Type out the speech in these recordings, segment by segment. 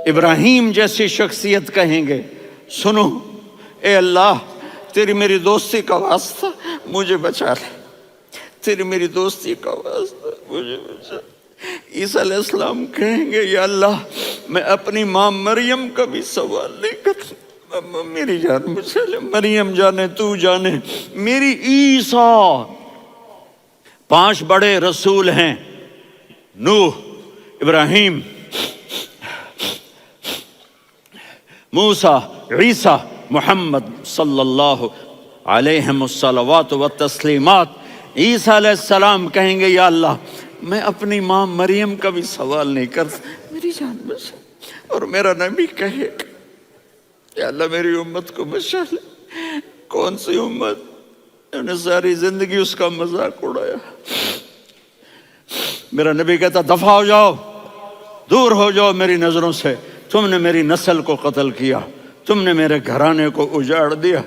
ابراہیم جیسی شخصیت کہیں گے سنو اے اللہ تیری میری دوستی کا واسطہ مجھے بچا لے، تیری میری دوستی کا واسطہ مجھے بچا لے۔ عیسیٰ علیہ السلام کہیں گے یا اللہ میں اپنی ماں مریم کا بھی سوال نہیں کرتا، میری جان بچا لے، مریم جانے تو جانے میری عیسیٰ۔ 5 بڑے رسول ہیں، نوح، ابراہیم، موسیٰ، عیسیٰ، محمد صلی اللہ علیہ الصلوات والتسلیمات۔ عیسیٰ علیہ السلام کہیں گے یا اللہ میں اپنی ماں مریم کا بھی سوال نہیں کرتا، میری جان بچا۔ اور میرا نبی کہے یا اللہ میری امت کو بچا لے۔ کون سی امت؟ انہوں نے ساری زندگی اس کا مذاق اڑایا۔ میرا نبی کہتا دفع ہو جاؤ، دور ہو جاؤ میری نظروں سے، تم نے میری نسل کو قتل کیا، تم نے میرے گھرانے کو اجاڑ دیا۔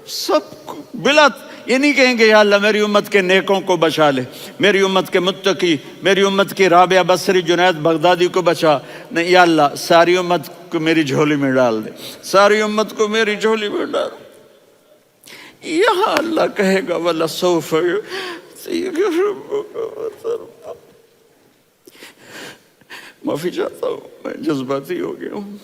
سب بلا یہ نہیں کہیں گے یا اللہ میری امت کے نیکوں کو بچا لے، میری امت کے متقی، میری امت کی رابعہ بصری، جنید بغدادی کو بچا، نہیں یا اللہ ساری امت کو میری جھولی میں ڈال دے، ساری امت کو میری جھولی میں ڈال۔ یہاں اللہ کہے گا وَلَسَوْفَ يُعْطِيكَ رَبُّكَ فَتَرْضَىٰ۔ معافی چاہتا ہوں میں جذباتی ہو گیا ہوں۔